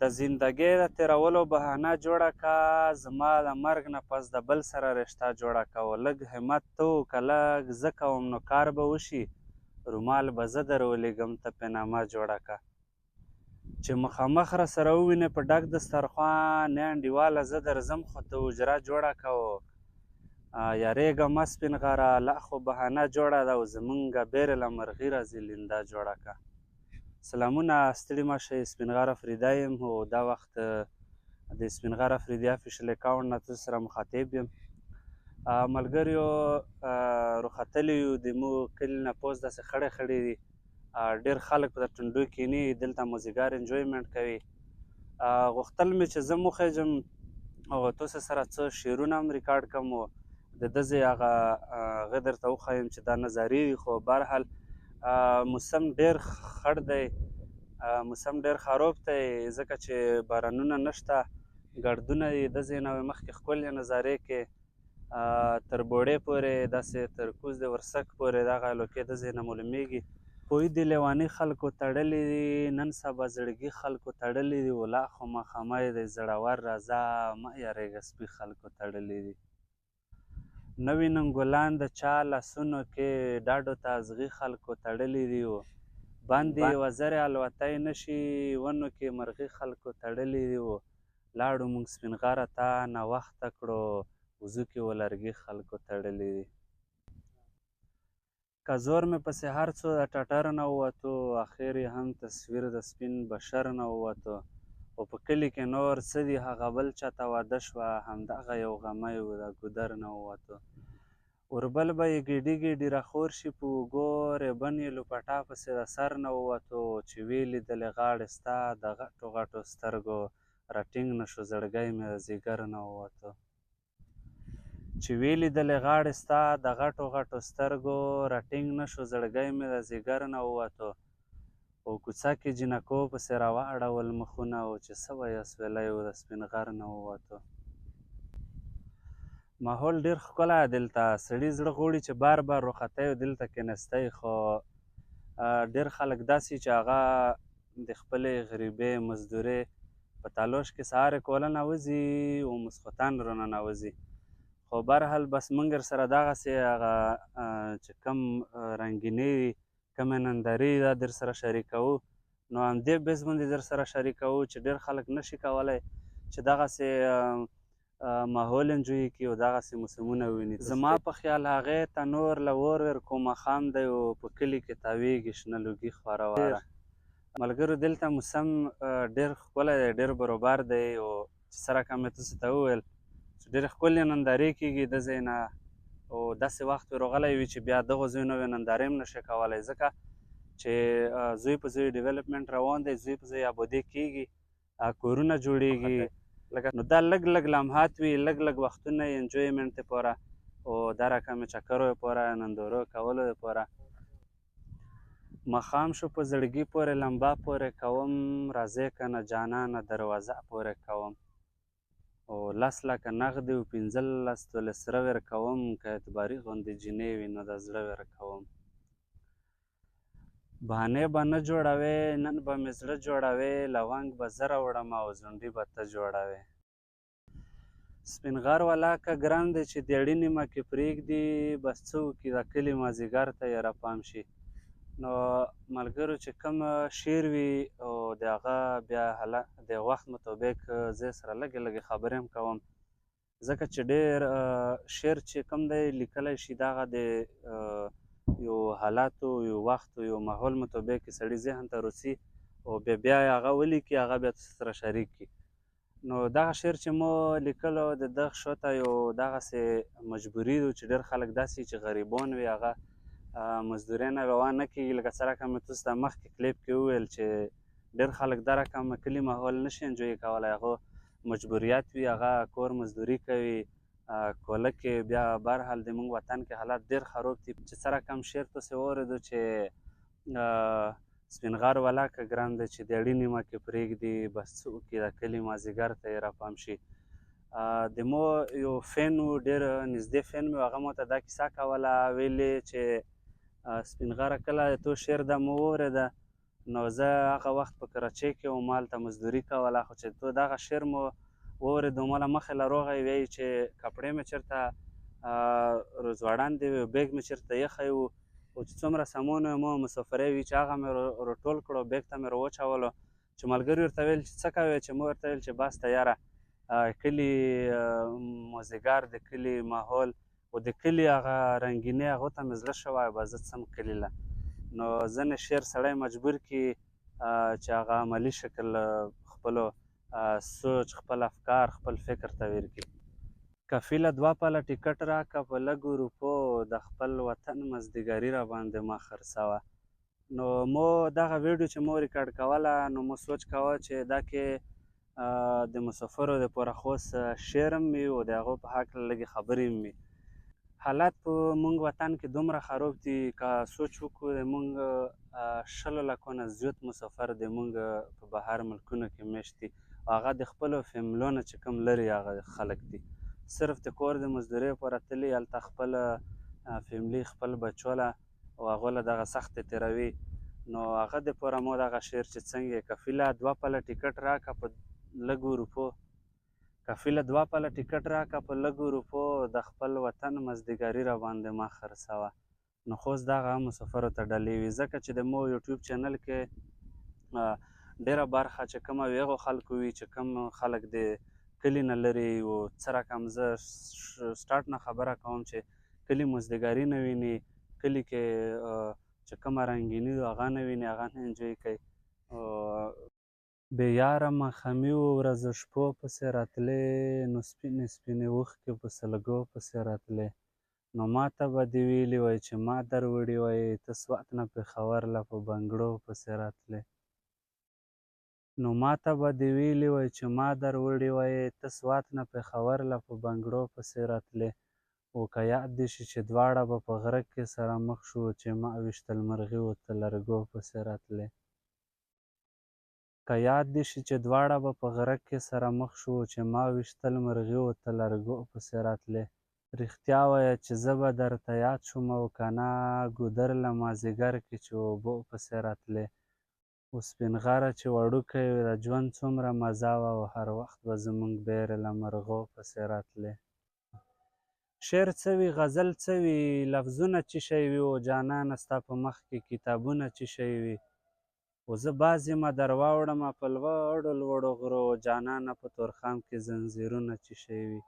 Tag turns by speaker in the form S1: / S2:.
S1: د زندګۍ د تېرولو بهانه جوړه که، زما د مرګ نه پس د بل سره رشته جوړه که. لږ همت ته وکړه، لږ زه کوم نو کار به وشي. رومال به زه در ولیږم ته پرې نامه جوړه که. چې مخامخ را سره ووینې په ډک دسترخوان، ای انډیواله زه درځم خو ته حجره جوړه که. یارېږه مه سپین غره، لا خو بهانه جوړه ده، او زمونږ بیرې له مرغي راځي لینده جوړه که. سلامونه، ستړي مه شئ، سپین غر افریدی یم او دا وخت د سپین غر افریدي افیشل اکاونټ نه تاسو سره مخاطب یم. ملګریو راختلي یو د موږ کلي نه پوس داسې خړې خړې دي، ډېر خلک په ټنډو کښېني، دلته مازدیګر انجویمنټ کوي. غوښتل مې چې زه وخېږم او تاسو سره څه شعرونه هم ریکارډ کړم او د ده ځای هغه درته وښایم چې دا نظارې دي. خو بهرحال موسم ډېر خړ دی، موسم ډېر خراب دی، ځکه چې بارانونه نشته، ګردونه دي. د ځای نه مخکې ښکلې نظارې کې تر بوړې پورې داسې تر کوز د ورسک پورې دغه لوکې د ځای نه معلومېږي. پوی د لیوني خلکو تړلي دي، نن سبا زړګي خلکو تړلي دي، ولا خو مخامه دی زړور راځه مه یارېږه سپي خلکو تړلي دي. نه وینم ګلان د چا لاسونو کې، ډاډو ته ازغي خلکو تړلي دي، باندې وزرې الوتی نشي، ونو کې مرغي خلکو تړلي دي. لاړو موږ سپین غره ته ناوخته کړو، وزو کې ولرګي خلکو تړلي دي. که زور مې پسې هر څو د ټټر نه ووتو، اخر یې هم تصویر د سپین بشر نه ووتو. او په کلي کې نور څه دي، هغه بل چاته واده شوه، همدغه یو غمی و د ګودر نه ووتو. اوربل به یې ګیډي ګیډي راخور شي په اوږو، ریبن یې لوپټا پسې د سر نه ووتو. چې ویې لیدلې غاړې ستا د غټو غټو سترګو، راټینګ نه شو زړګی مې د ځیګر نه ووتو. چې ویې لیدلې غاړې ستا د غټو غټو سترګو، راټینګ نه شو زړګی مې د ځیګر نه ووتو. او کوڅه کې جینکو پسې راواړول مخونه، او چې څه وایه سویلی و د سپین غر نه ووتو. ماحول ډېر ښکلی دی دلته، سړي زړه غواړي چې بار بار رخصتی او دلته کېنستی، خو ډېر خلک داسې چې هغه د خپلې غریبۍ مزدورۍ په تلاش کې سهار یې کوله ناوځي او ماسخوتن راننوځي. خو بهرحال بس موږ سره دغسې هغه چې کوم رنګینۍ دي، کومې نندارې دي دا در سره شریکوو. نو همدې بیس باندې در سره شریکوو چې ډېر خلک نشي کولی چې دغسې ماحول انجوی کړي او دغسې موسمونه وویني. زما په خیال هغې ته نور له اور ورکو ماښام دی او په کلي کې تاویږي شنه لوګي خواره واره. ملګرو دلته موسم ډېر ښکلی دی، ډېر بروبر دی، او چې څه رقم مې تاسو ته وویل چې ډېرې ښکلې نندارې کېږي د ځای نه، او داسې وخت راغلی وي چې بیا دغو ځایونو نندارې هم نشي کولی، ځکه چې ځای په ځای ډیولپمنټ روان دی، ځای په ځای ابادي کېږي، کورونه جوړېږي. نو دا لږ لږ لمحات وي، لږ لږ وختونه یې انجویمنټ دپاره او دا رقم چکرو دپاره، نندارو کولو دپاره. ماښام شو په زړګي پورې لمبه پورې کوم، راځئ که نه جانانه دروازه پورې کوم. او 10 لکه نغدې او 15 تولې سره ورکوم، که اعتباري غوندې جینۍ وي نو د زړه ورکوم. بهانې به نه جوړوې نن به مې زړه جوړوې، لونګ به زه راوړم او ځونډي به ته جوړوې. سپین غر ولاکه ګرم دی چې دیړي نیمه کې پرېږدي، بس څه وکړي د کلي مازدیګر ته یې راپام شي. نو ملګرو چې کوم شعر وي او د هغه بیا د وخت مطابق زه سره لږې لږې خبرې هم کوم، ځکه چې ډېر شعر چې کوم دی لیکلی شي د هغه د یو حالاتو، یو وخت، یو ماحول مطابق یې سړي ذهن ته روڅي او بیا یې هغه ولیکي، هغه بیا تاسو سره شریک کړي. نو دغه شعر چې مو لیکلو د دغه شاته یو دغسې مجبوري ده چې ډېر خلک داسې چې غریبان وي هغه مزدورۍ نه روان نه کېږي، لکه څه رقم مې تاسو ته مخکې کلیپ کې وویل چې ډېر خلک دا رقم کلي ماحول نشي انجوی کولی، هغه مجبوریت وي، هغه کور مزدوري کوي، کوله کې بیا بهرحال د موږ وطن کې حالات ډېر خراب دي. چې څه رقم شعر تاسې واورېدو چې سپین غر ولاکه ګرم دی چې دیړي نیمه کې پرېږدي، بس څه وکړي د کلي مازدیګر ته یې راپام شي. د مو یو فین و، ډېر نږدې فین مې و، هغه ماته دا کیسه کوله، ویل یې چې سپین غره کله د تو شعر دا مو واورېده نو زه هغه وخت په کراچۍ کې وم، هلته مزدوري کوله. خو چې تو دغه شعر مو واورېد، مله مخې له روغه یې وایي چې کپړې مې چېرته روځوړندې وې، بیګ مې چېرته ایښی و، او چې څومره سامان وې مو مسافرۍ وي چې هغه مې راټول کړو، بیګ ته مې راواچولو. چې ملګري ورته ویل چې څه کوې؟ چې مو ورته ویل چې بس ته یاره کلي مازدیګر د کلي ماحول او د کلي هغه رنګینۍ هغو ته مې زړه شوی، به زه څم کلي له. نو ځینې شعر سړی مجبور کړي چې هغه عملي شکل خپلو سوچ، خپل افکار، خپل فکر تغییر کړي. کفیله 2 پله ټیکټ راکړه په لږو روپو، د خپل وطن مزدیګري راباندې مه خرڅوه. نو مو دغه ویډیو چې مو ریکارډ کوله، نو مو سوچ کوه چې دا کې د مسافرو دپاره خاص شعر هم وي او د هغو په هکله لږې خبرې هم وي. حالات په موږ وطن کې دومره خراب دي، که سوچ وکړو د موږ 100 لکو نه زیات مسافر د موږ په بهر ملکونو کې میشت دي، او هغه د خپلو فیملو نه چې کوم لرې هغه خلک دي، صرف د کور د مزدورۍ لپاره تللي، هلته خپله فیملي، خپل بچو له او هغو له دغه سختې تېروي. نو هغه دپاره ما دغه شعر چې څنګه کفیله 2 پله ټیکټ راکړه په لږو روپو، کفیله 2 پله ټیکټ راکړه په لږو روپو، د خپل وطن مزدیګري راباندې مه خرڅوه. نو خوست دغه مسافرو ته ډالۍ وي، ځکه چې د مو یوټیوب چینل کې ډیره برخه چې کومه وي هغو خلکو وي چې کوم خلک د کلي نه لرې او څه رقم زه سټارټ نه خبره کوم چې کلي مزدیګري نه ویني، کلي کې چې کومه رنګیني وي هغه نه ویني، هغه نه انجوی کوي. بې یاره ماښامي و ورځو شپو پسې راتلې، نو سپینې سپینې اوښکې په سلګو پسې راتلې. نو ماته به دې ویلي وای چې ما در وړي وای، ته سوات نه پېښور له په بنګړو پسې راتلې. نو ماته به دې ویلي وای چې ما در وړي وای، ته سوات نه پېښور له په بنګړو پسې راتلې. او که یاد دې شي چې دواړه به په غره کې سره مخ شو، چې ما ویشتل مرغي و ته لرګو پسې راتلې. که یاد دې شي چې دواړه به په غره کې سره مخ شو، چې ما ویشتل مرغي و ته لرګو پسې راتلې. رښتیا وایه چې زه به درته یاد شوم او که نه، ګودر له مازدیګر کې چې اوبو پسې راتلې. او سپین غره چې وړوکی وي د ژوند څومره مزه وه، او هر وخت به زموږ بیرې له مرغو پسې راتلې. شعر څه وي، غزل څه وي، لفظونه څه شی وي، او جانانه ستا په مخ کې کتابونه څه شی وي. او زه باز یمه در واوړمه په لوړو لوړو غرو، جانانه په تورخم کې ځنځیرونه څه شی وي.